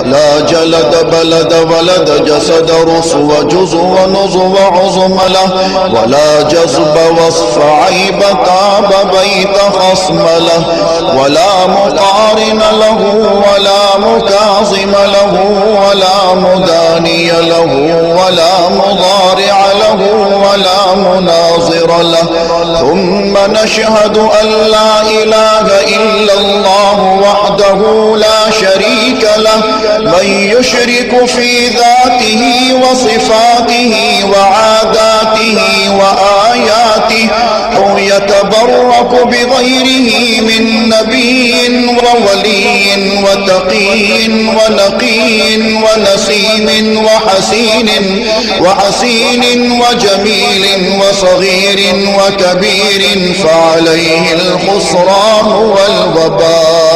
لا جلد بلد ولد جسد رسو جزو ونزو عظم له ولا جذب وصف عيب طاب بيت خصم له ولا مقارن له ولا مكاظم له ولا مداني له ولا مضارع له ولا مناظر له. ثم نشهد أن لا إله إلا الله وحده لا شريك له من يشرك في ذاته وصفاته وعاداته وآياته أو يتبرك بغيره من نبي وولي وتقي ونقي ونسيم وحسين وجميل وصغير وكبير فعليه الخسران والوبال.